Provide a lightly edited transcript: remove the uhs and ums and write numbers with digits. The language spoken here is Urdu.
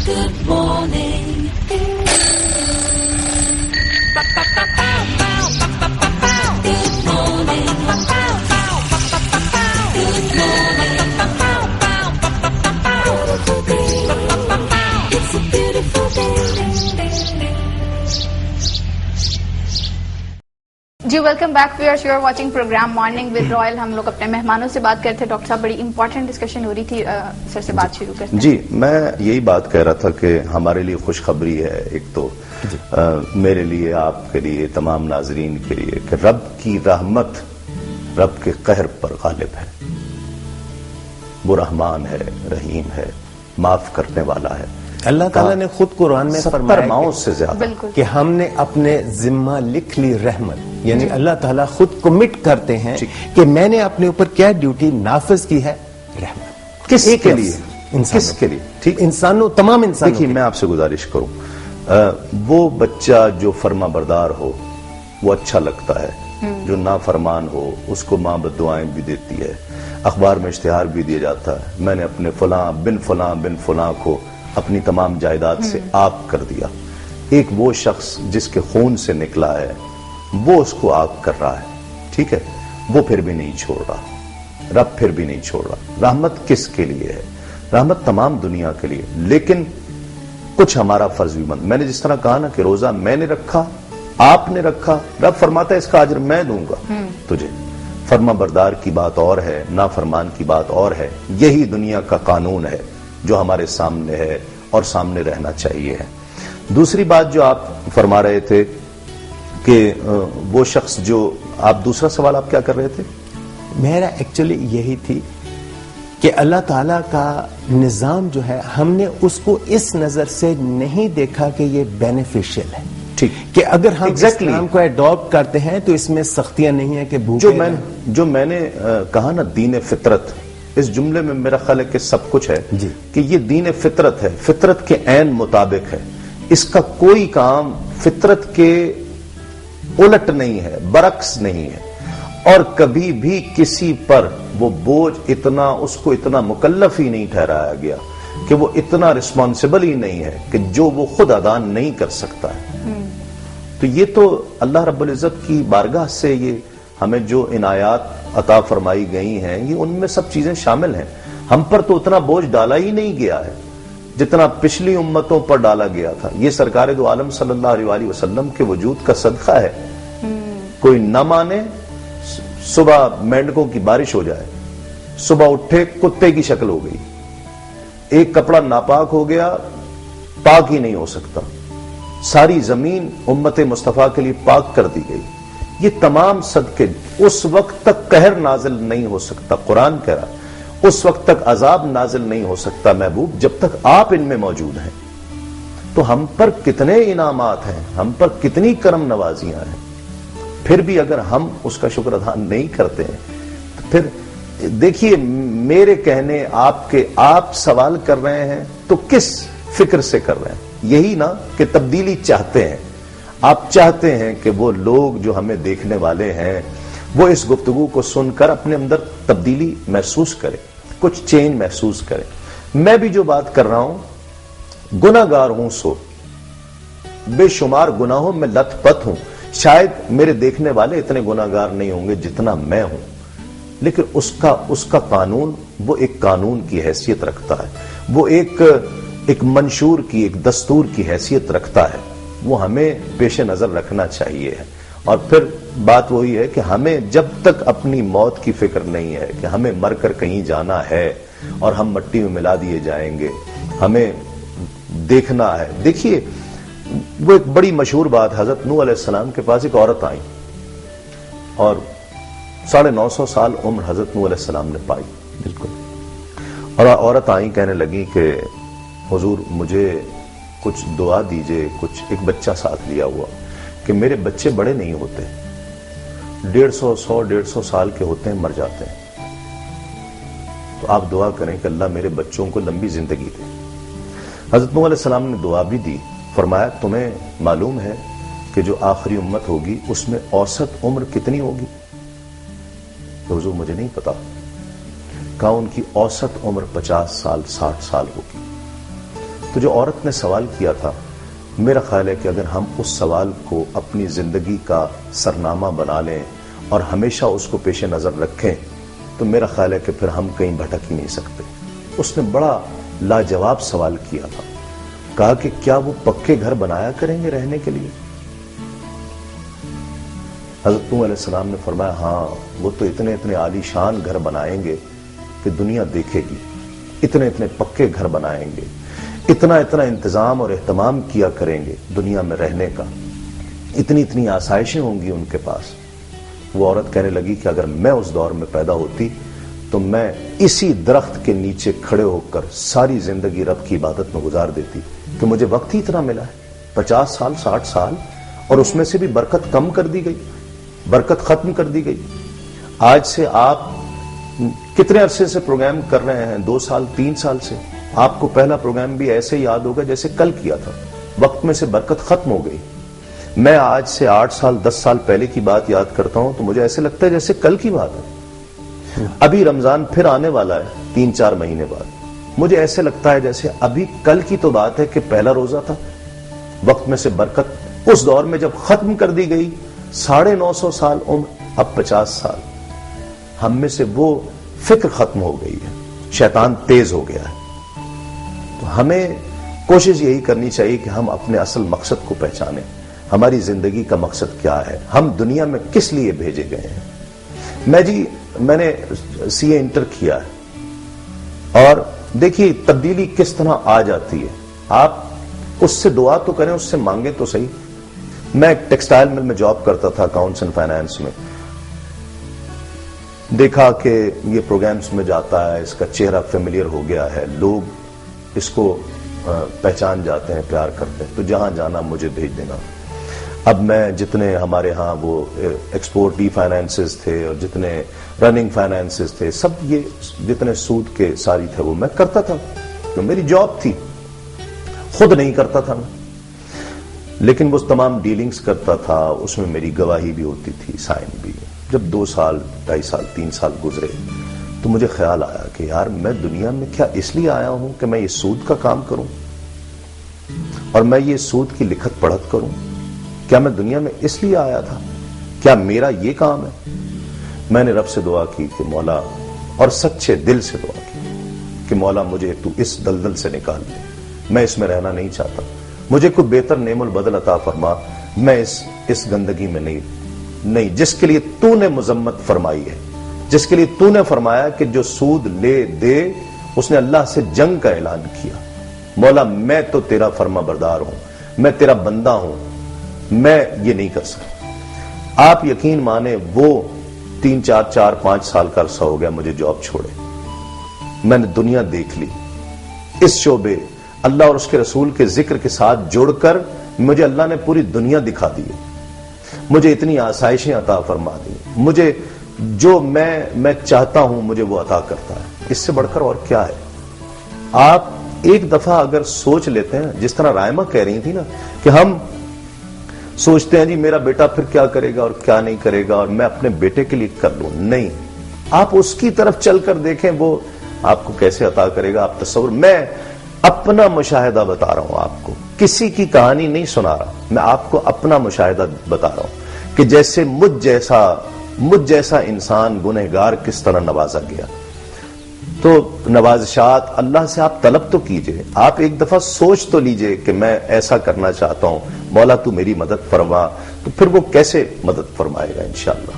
Good morning. Good morning. Good morning. It's a beautiful day. جی welcome back viewers, you are watching programme morning with Royal. ہم لوگ اپنے مہمانوں سے بات کرتے. ڈاکٹر صاحب بڑی امپورٹنٹ ڈسکشن ہو رہی تھی، سر سے بات شروع کرتے ہیں. جی میں یہی بات کہہ رہا تھا کہ ہمارے لیے خوشخبری ہے ایک تو میرے لیے، آپ کے لیے، تمام ناظرین کے لیے، کہ رب کی رحمت رب کے قہر پر غالب ہے. وہ رحمان ہے، رحیم ہے، معاف کرنے والا ہے. اللہ تعالیٰ نے خود قرآن میں 70 ماؤں سے زیادہ کہ ہم نے اپنے ذمہ لکھ لی رحمت، یعنی اللہ تعالیٰ خود کمٹ کرتے ہیں کہ میں نے اپنے اوپر کیا ڈیوٹی نافذ کی ہے، رحمت. کس کے لیے؟ کس کے لیے؟ ٹھیک، انسانوں، تمام انسانوں. دیکھیے میں آپ سے گزارش کروں، وہ بچہ جو فرما بردار ہو وہ اچھا لگتا ہے، جو نافرمان ہو اس کو ماں بددعائیں بھی دیتی ہے، اخبار میں اشتہار بھی دیا جاتا ہے میں نے اپنے فلاں بن فلاں کو اپنی تمام جائیداد سے آگ کر دیا. ایک وہ شخص جس کے خون سے نکلا ہے وہ اس کو آگ کر رہا ہے، ٹھیک ہے، وہ پھر بھی نہیں چھوڑ رہا، رب پھر بھی نہیں چھوڑ رہا. رحمت کس کے لیے ہے؟ رحمت تمام دنیا کے لیے، لیکن کچھ ہمارا فرض بھی بند. میں نے جس طرح کہا نا کہ روزہ میں نے رکھا، آپ نے رکھا، رب فرماتا ہے اس کا اجر میں دوں گا تجھے. فرما بردار کی بات اور ہے، نافرمان کی بات اور ہے. یہی دنیا کا قانون ہے جو ہمارے سامنے ہے اور سامنے رہنا چاہیے ہے. دوسری بات جو آپ فرما رہے تھے کہ وہ شخص جو آپ، دوسرا سوال آپ کیا کر رہے تھے؟ میرا ایکچولی یہی تھی کہ اللہ تعالیٰ کا نظام جو ہے ہم نے اس کو اس نظر سے نہیں دیکھا کہ یہ بینیفیشل ہے. ٹھیک، کہ اگر ہم اسلام کو اڈاپٹ کرتے ہیں تو اس میں سختیاں نہیں ہیں کہ جو میں نے کہا نا دین فطرت، اس جملے میں میرا خیال ہے کہ سب کچھ ہے جی. کہ یہ دین فطرت ہے، فطرت کے عین مطابق ہے. اس کا کوئی کام فطرت کے الٹ نہیں ہے، برعکس نہیں ہے، اور کبھی بھی کسی پر وہ بوجھ اتنا، اس کو اتنا مکلف ہی نہیں ٹھہرایا گیا کہ وہ اتنا رسپانسبل ہی نہیں ہے کہ جو وہ خود ادا نہیں کر سکتا ہے. تو یہ تو اللہ رب العزت کی بارگاہ سے یہ ہمیں جو عنایات عطا فرمائی گئی ہیں یہ ان میں سب چیزیں شامل ہیں. ہم پر تو اتنا بوجھ ڈالا ہی نہیں گیا ہے جتنا پچھلی امتوں پر ڈالا گیا تھا. یہ سرکار دو عالم صلی اللہ علیہ وسلم کے وجود کا صدقہ ہے. کوئی نہ مانے، صبح مینڈکوں کی بارش ہو جائے، صبح اٹھے کتے کی شکل ہو گئی، ایک کپڑا ناپاک ہو گیا، پاک ہی نہیں ہو سکتا، ساری زمین امت مصطفیٰ کے لیے پاک کر دی گئی. یہ تمام صدقے، اس وقت تک قہر نازل نہیں ہو سکتا، قرآن کہہ رہا، اس وقت تک عذاب نازل نہیں ہو سکتا محبوب جب تک آپ ان میں موجود ہیں. تو ہم پر کتنے انعامات ہیں، ہم پر کتنی کرم نوازیاں ہیں، پھر بھی اگر ہم اس کا شکر ادا نہیں کرتے ہیں تو پھر دیکھیے میرے کہنے آپ کے، آپ سوال کر رہے ہیں تو کس فکر سے کر رہے ہیں؟ یہی نا کہ تبدیلی چاہتے ہیں. آپ چاہتے ہیں کہ وہ لوگ جو ہمیں دیکھنے والے ہیں وہ اس گفتگو کو سن کر اپنے اندر تبدیلی محسوس کریں، کچھ چینج محسوس کریں. میں بھی جو بات کر رہا ہوں، گناہگار ہوں، سو بے شمار گناہوں میں لت پت ہوں. شاید میرے دیکھنے والے اتنے گناہگار نہیں ہوں گے جتنا میں ہوں، لیکن اس کا قانون وہ ایک قانون کی حیثیت رکھتا ہے، وہ ایک منشور کی، ایک دستور کی حیثیت رکھتا ہے. وہ ہمیں پیش نظر رکھنا چاہیے. اور پھر بات وہی ہے کہ ہمیں جب تک اپنی موت کی فکر نہیں ہے کہ ہمیں مر کر کہیں جانا ہے اور ہم مٹی میں ملا دیے جائیں گے، ہمیں دیکھنا ہے. دیکھیے وہ ایک بڑی مشہور بات، حضرت نوح علیہ السلام کے پاس ایک عورت آئی اور 950 سال عمر حضرت نوح علیہ السلام نے پائی. بالکل. اور عورت آئی، کہنے لگی کہ حضور مجھے کچھ دعا دیجئے، کچھ ایک بچہ ساتھ لیا ہوا کہ میرے بچے بڑے نہیں ہوتے، 150 سال کے ہوتے ہیں، مر جاتے ہیں، تو آپ دعا کریں کہ اللہ میرے بچوں کو لمبی زندگی دے. حضرت نوح علیہ السلام نے دعا بھی دی. فرمایا تمہیں معلوم ہے کہ جو آخری امت ہوگی اس میں اوسط عمر کتنی ہوگی؟ تو حضور مجھے نہیں پتا. کہا ان کی اوسط عمر 50 سال 60 سال ہوگی. تو جو عورت نے سوال کیا تھا، میرا خیال ہے کہ اگر ہم اس سوال کو اپنی زندگی کا سرنامہ بنا لیں اور ہمیشہ اس کو پیش نظر رکھیں تو میرا خیال ہے کہ پھر ہم کہیں بھٹک ہی نہیں سکتے. اس نے بڑا لاجواب سوال کیا تھا، کہا کہ کیا وہ پکے گھر بنایا کریں گے رہنے کے لیے؟ حضرت نوح علیہ السلام نے فرمایا ہاں، وہ تو اتنے اتنے عالی شان گھر بنائیں گے کہ دنیا دیکھے گی، اتنے اتنے پکے گھر بنائیں گے، اتنا اتنا انتظام اور اہتمام کیا کریں گے دنیا میں رہنے کا، اتنی اتنی آسائشیں ہوں گی ان کے پاس. وہ عورت کہنے لگی کہ اگر میں اس دور میں پیدا ہوتی تو میں اسی درخت کے نیچے کھڑے ہو کر ساری زندگی رب کی عبادت میں گزار دیتی کہ مجھے وقت ہی اتنا ملا ہے، 50 سال 60 سال، اور اس میں سے بھی برکت کم کر دی گئی، برکت ختم کر دی گئی. آج سے آپ کتنے عرصے سے پروگرام کر رہے ہیں؟ 2 سال 3 سال سے. آپ کو پہلا پروگرام بھی ایسے یاد ہوگا جیسے کل کیا تھا. وقت میں سے برکت ختم ہو گئی. میں آج سے 8 سال 10 سال پہلے کی بات یاد کرتا ہوں تو مجھے ایسے لگتا ہے جیسے کل کی بات ہے. ابھی رمضان پھر آنے والا ہے 3-4 مہینے بعد. مجھے ایسے لگتا ہے جیسے ابھی کل کی تو بات ہے کہ پہلا روزہ تھا. وقت میں سے برکت اس دور میں جب ختم کر دی گئی، 950 سال عمر، اب 50 سال. ہم میں سے وہ فکر ختم ہو گئی ہے، شیطان تیز ہو گیا ہے. تو ہمیں کوشش یہی کرنی چاہیے کہ ہم اپنے اصل مقصد کو پہچانیں. ہماری زندگی کا مقصد کیا ہے؟ ہم دنیا میں کس لیے بھیجے گئے ہیں؟ میں نے سی اے انٹر کیا ہے، اور دیکھیے تبدیلی کس طرح آ جاتی ہے. آپ اس سے دعا تو کریں، اس سے مانگیں تو صحیح. میں ایک ٹیکسٹائل مل میں جاب کرتا تھا، اکاؤنٹس اینڈ فائنانس میں. دیکھا کہ یہ پروگرامز میں جاتا ہے، اس کا چہرہ فیملیئر ہو گیا ہے، لوگ اس کو پہچان جاتے ہیں، پیار کرتے ہیں. تو جہاں جانا مجھے بھیج دینا. اب میں جتنے ہمارے ہاں وہ ایکسپورٹ ڈی فائنانسز تھے اور جتنے رننگ فائنانسز تھے، سب یہ جتنے سود کے ساری تھے وہ میں کرتا تھا، تو میری جاب تھی. خود نہیں کرتا تھا میں، لیکن وہ تمام ڈیلنگز کرتا تھا. اس میں میری گواہی بھی ہوتی تھی، سائن بھی. جب 2 سال 2.5 سال 3 سال گزرے تو مجھے خیال آیا کہ یار میں دنیا میں کیا اس لیے آیا ہوں کہ میں یہ سود کا کام کروں اور میں یہ سود کی لکھت پڑھت کروں؟ کیا میں دنیا میں اس لیے آیا تھا؟ کیا میرا یہ کام ہے؟ میں نے رب سے دعا کی کہ مولا، اور سچے دل سے دعا کی کہ مولا مجھے تو اس دلدل سے نکال دے. میں اس میں رہنا نہیں چاہتا. مجھے کوئی بہتر نعم البدل عطا فرما. میں اس گندگی میں نہیں جس کے لیے تو نے مذمت فرمائی ہے، جس کے لیے تو نے فرمایا کہ جو سود لے دے اس نے اللہ سے جنگ کا اعلان کیا. مولا میں تو تیرا فرما بردار ہوں، میں تیرا بندہ ہوں، میں یہ نہیں کر سکتا. آپ یقین مانے وہ 3-4-5 سال کا عرصہ ہو گیا مجھے جاب چھوڑے. میں نے دنیا دیکھ لی. اس شعبے اللہ اور اس کے رسول کے ذکر کے ساتھ جوڑ کر مجھے اللہ نے پوری دنیا دکھا دی. مجھے اتنی آسائشیں عطا فرما دی. مجھے جو میں چاہتا ہوں مجھے وہ عطا کرتا ہے. اس سے بڑھ کر اور کیا ہے؟ آپ ایک دفعہ اگر سوچ لیتے ہیں، جس طرح رائمہ کہہ رہی تھی نا کہ ہم سوچتے ہیں جی میرا بیٹا پھر کیا کرے گا اور کیا نہیں کرے گا اور میں اپنے بیٹے کے لیے کر لوں. نہیں، آپ اس کی طرف چل کر دیکھیں وہ آپ کو کیسے عطا کرے گا. آپ تصور، میں اپنا مشاہدہ بتا رہا ہوں آپ کو، کسی کی کہانی نہیں سنا رہا. میں آپ کو اپنا مشاہدہ بتا رہا ہوں کہ جیسے مجھ جیسا انسان گنہگار کس طرح نوازا گیا. تو نوازشات اللہ سے آپ طلب تو کیجئے. آپ ایک دفعہ سوچ تو لیجئے کہ میں ایسا کرنا چاہتا ہوں، مولا تو میری مدد فرما. تو پھر وہ کیسے مدد فرمائے گا انشاءاللہ.